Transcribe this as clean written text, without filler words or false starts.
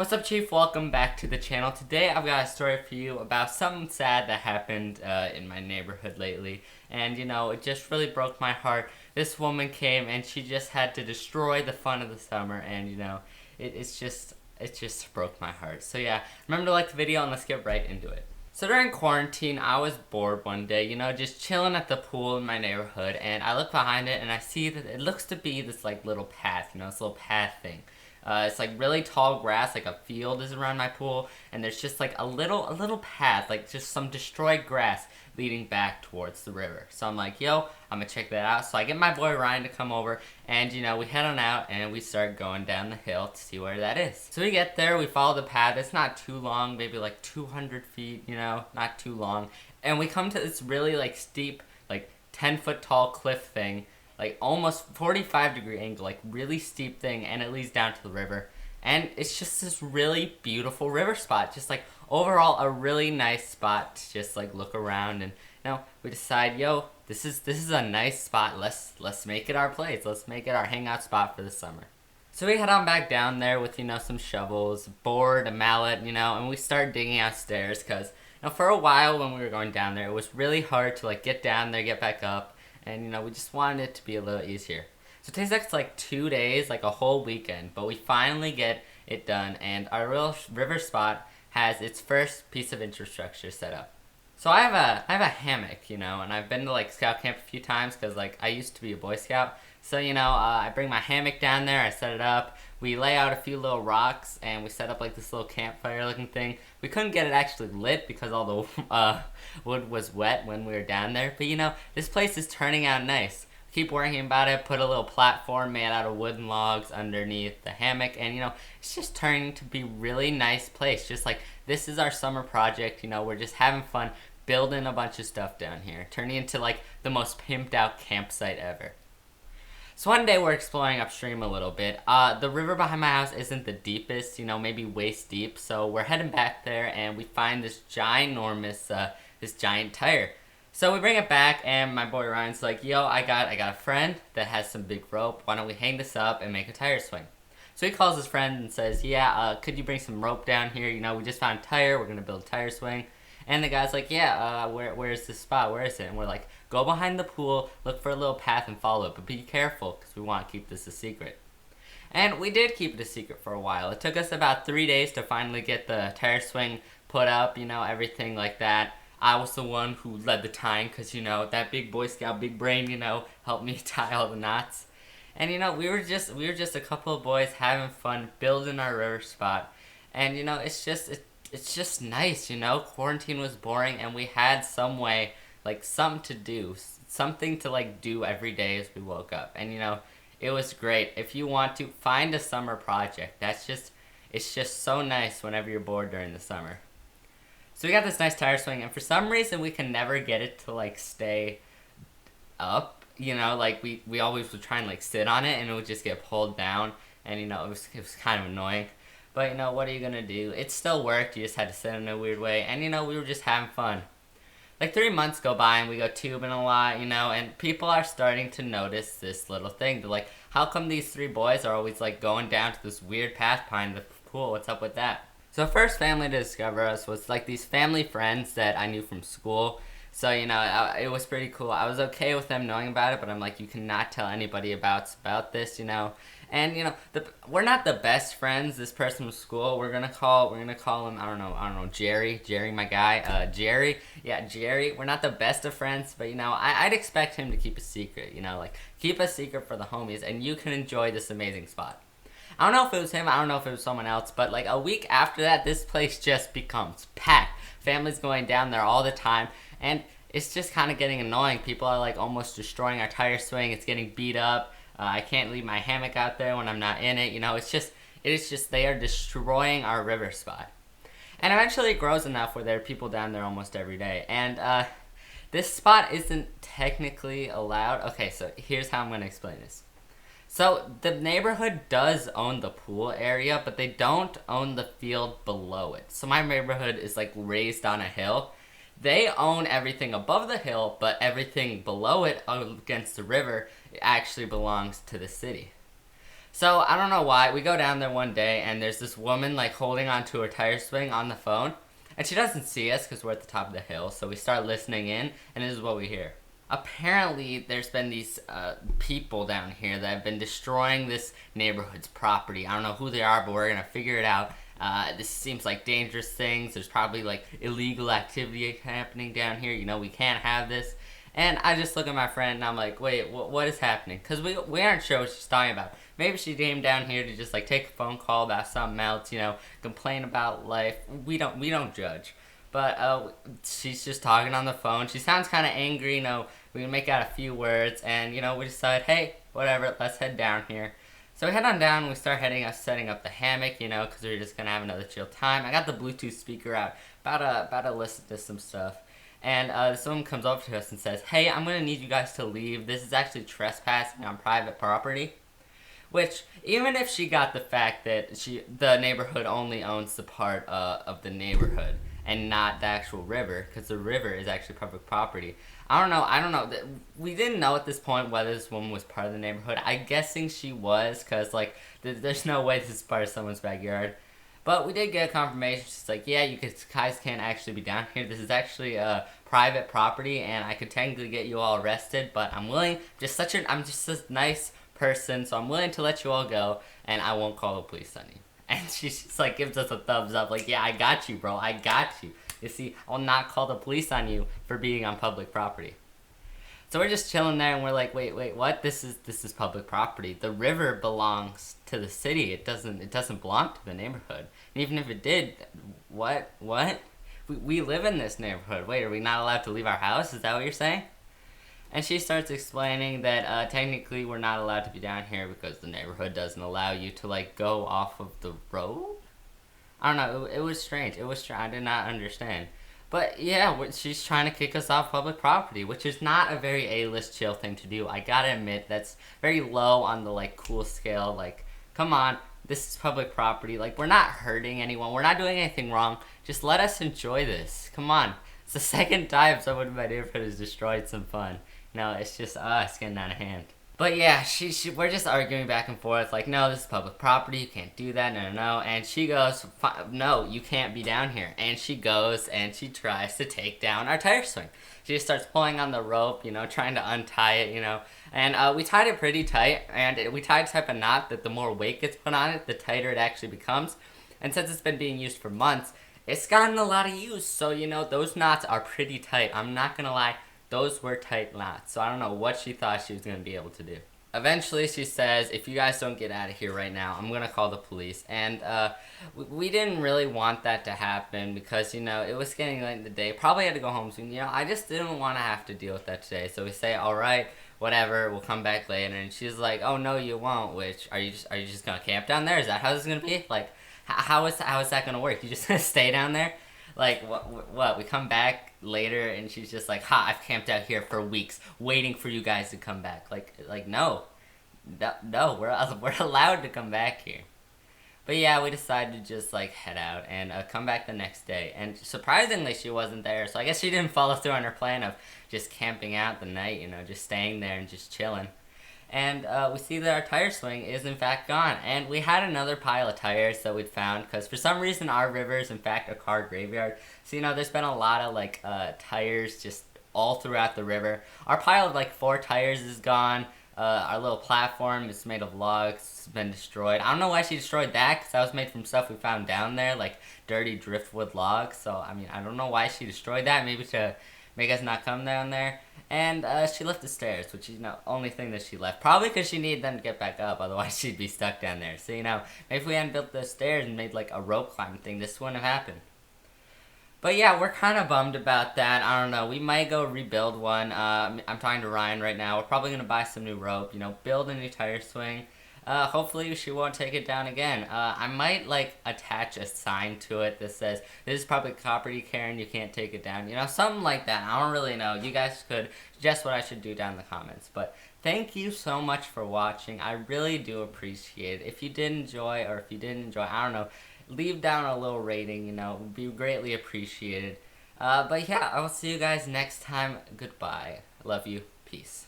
What's up, Chief? Welcome back to the channel. Today I've got a story for you about something sad that happened in my neighborhood lately. And it just really broke my heart. This woman came and she just had to destroy the fun of the summer, and it just broke my heart. So yeah, remember to like the video and let's get right into it. So during quarantine, I was bored one day, just chilling at the pool in my neighborhood, and I look behind it and I see that it looks to be this like little path, this little path thing. It's like really tall grass, like a field is around my pool, and there's just like a little path, like just some destroyed grass leading back towards the river. So I'm like, yo, I'm gonna check that out. So I get my boy Ryan to come over, and we head on out and we start going down the hill to see where that is. So we get there, we follow the path. It's not too long, maybe like 200 feet, not too long. And we come to this really like steep, like 10-foot tall cliff thing, like almost 45-degree angle, like really steep thing, and it leads down to the river. And it's just this really beautiful river spot, just like overall a really nice spot to just like look around. And we decide, yo, this is a nice spot. Let's make it our place. Let's make it our hangout spot for the summer. So we head on back down there with some shovels, board, a mallet, and we start digging out stairs because for a while when we were going down there, it was really hard to like get down there, get back up. And we just wanted it to be a little easier. So it takes us like 2 days, like a whole weekend, but we finally get it done, and our real river spot has its first piece of infrastructure set up. So I have a hammock, and I've been to like scout camp a few times because like I used to be a Boy Scout. So I bring my hammock down there, I set it up, we lay out a few little rocks, and we set up like this little campfire looking thing. We couldn't get it actually lit because all the wood was wet when we were down there, but this place is turning out nice. Keep worrying about it, put a little platform made out of wooden logs underneath the hammock, and it's just turning to be really nice place. Just like this is our summer project, we're just having fun building a bunch of stuff down here, turning into like the most pimped out campsite ever. So one day we're exploring upstream a little bit. The river behind my house isn't the deepest, maybe waist deep. So we're heading back there and we find this ginormous, this giant tire. So we bring it back and my boy Ryan's like, yo, I got a friend that has some big rope. Why don't we hang this up and make a tire swing? So he calls his friend and says, yeah, could you bring some rope down here? We just found a tire. We're going to build a tire swing. And the guy's like, yeah, where's this spot? Where is it? And we're like, go behind the pool, look for a little path and follow it. But be careful, because we want to keep this a secret. And we did keep it a secret for a while. It took us about 3 days to finally get the tire swing put up, everything like that. I was the one who led the tying, because, that big Boy Scout, big brain, helped me tie all the knots. And, we were just a couple of boys having fun building our river spot. And, it's just nice, Quarantine was boring, and we had some way, like, something to do. Something to, like, do every day as we woke up. And, it was great. If you want to, find a summer project. It's just so nice whenever you're bored during the summer. So we got this nice tire swing, and for some reason, we can never get it to, like, stay up. Like, we always would try and, like, sit on it, and it would just get pulled down. And, it was kind of annoying. But, what are you going to do? It still worked. You just had to sit in a weird way. And, we were just having fun. Like 3 months go by and we go tubing a lot, and people are starting to notice this little thing. They're like, how come these 3 boys are always, like, going down to this weird path behind the pool? What's up with that? So the first family to discover us was, like, these family friends that I knew from school. So, it was pretty cool. I was okay with them knowing about it, but I'm like, you cannot tell anybody about this, And, we're not the best friends. This person from school, we're gonna call him, I don't know, Jerry, my guy, Jerry. Yeah, Jerry. We're not the best of friends, but, I'd expect him to keep a secret, like, keep a secret for the homies, and you can enjoy this amazing spot. I don't know if it was him, I don't know if it was someone else, but, like, a week after that, this place just becomes packed. Families going down there all the time, and it's just kind of getting annoying. People are, like, almost destroying our tire swing. It's getting beat up. I can't leave my hammock out there when I'm not in it. It's just they are destroying our river spot. And eventually it grows enough where there are people down there almost every day. And this spot isn't technically allowed. Okay, so here's how I'm going to explain this. So the neighborhood does own the pool area, but they don't own the field below it. So my neighborhood is like raised on a hill. They own everything above the hill, but everything below it against the river actually belongs to the city. So I don't know why. We go down there one day and there's this woman like holding onto her tire swing on the phone. And she doesn't see us because we're at the top of the hill. So we start listening in and this is what we hear. Apparently there's been these people down here that have been destroying this neighborhood's property. I don't know who they are, but we're going to figure it out. This seems like dangerous things. There's probably like illegal activity happening down here. You know, we can't have this. And I just look at my friend and I'm like, wait, what is happening? Because we aren't sure what she's talking about. Maybe she came down here to just like take a phone call about something else, you know, complain about life. We don't judge. But she's just talking on the phone. She sounds kind of angry, you know. We can make out a few words and, you know, we decide, hey, whatever, let's head down here. So we head on down and we start setting up the hammock, you know, because we're just going to have another chill time. I got the Bluetooth speaker out, about to listen to some stuff. And someone comes over to us and says, hey, I'm going to need you guys to leave. This is actually trespassing on private property. Which, even if she got the fact that the neighborhood only owns the part of the neighborhood and not the actual river, because the river is actually public property. I don't know. We didn't know at this point whether this woman was part of the neighborhood. I'm guessing she was, because, like, there's no way this is part of someone's backyard. But we did get a confirmation. She's like, yeah, you guys can't actually be down here. This is actually private property, and I could technically get you all arrested, but I'm willing. I'm just a nice person, so I'm willing to let you all go, and I won't call the police on you. And she just like gives us a thumbs up, like, yeah, I got you, bro. I got you. You see, I'll not call the police on you for being on public property. So we're just chilling there, and we're like, wait, what? This is public property. The river belongs to the city. It doesn't belong to the neighborhood. And even if it did, what? We live in this neighborhood. Wait, are we not allowed to leave our house? Is that what you're saying? And she starts explaining that technically we're not allowed to be down here because the neighborhood doesn't allow you to like go off of the road. I don't know. It was strange. I did not understand. But yeah, she's trying to kick us off public property, which is not a very A-list chill thing to do. I gotta admit, that's very low on the like cool scale. Like, come on, this is public property. Like, we're not hurting anyone. We're not doing anything wrong. Just let us enjoy this. Come on. It's the second time someone in my neighborhood has destroyed some fun. No, it's just us getting out of hand. But yeah, we're just arguing back and forth, like, no, this is public property, you can't do that, no. And she goes, no, you can't be down here. And she goes and she tries to take down our tire swing. She just starts pulling on the rope, you know, trying to untie it, you know. And we tied it pretty tight, and we tied a type of knot that the more weight gets put on it, the tighter it actually becomes. And since it's been being used for months, it's gotten a lot of use. So, you know, those knots are pretty tight. I'm not gonna lie. Those were tight knots, so I don't know what she thought she was going to be able to do. Eventually, she says, if you guys don't get out of here right now, I'm going to call the police. And we didn't really want that to happen because, you know, it was getting late in the day. Probably had to go home soon. You know, I just didn't want to have to deal with that today. So we say, all right, whatever, we'll come back later. And she's like, oh, no, you won't. Which, are you just going to camp down there? Is that how this is going to be? Like, how is that going to work? You just going to stay down there? Like, what? We come back later and she's just like, I've camped out here for weeks waiting for you guys to come back. Like no, we're allowed to come back here. But yeah, we decided to just like head out and come back the next day. And surprisingly, she wasn't there. So I guess she didn't follow through on her plan of just camping out the night, you know, just staying there and just chilling. And we see that our tire swing is in fact gone. And we had another pile of tires that we'd found because for some reason our river is in fact a car graveyard. So, you know, there's been a lot of like tires just all throughout the river. Our pile of like 4 tires is gone. Our little platform is made of logs. It's been destroyed. I don't know why she destroyed that because that was made from stuff we found down there, like dirty driftwood logs. So, I mean, I don't know why she destroyed that. Maybe to make us not come down there. And she left the stairs, which is, you know, only thing that she left. Probably because she needed them to get back up, otherwise she'd be stuck down there. So, you know, maybe if we hadn't built the stairs and made, like, a rope climbing thing, this wouldn't have happened. But, yeah, we're kind of bummed about that. I don't know. We might go rebuild one. I'm talking to Ryan right now. We're probably going to buy some new rope, you know, build a new tire swing. Hopefully she won't take it down again. I might, like, attach a sign to it that says, this is public property, Karen, you can't take it down. You know, something like that. I don't really know. You guys could suggest what I should do down in the comments. But thank you so much for watching. I really do appreciate it. If you did enjoy, or if you didn't enjoy, I don't know, leave down a little rating, you know, it would be greatly appreciated. But yeah, I will see you guys next time. Goodbye. I love you. Peace.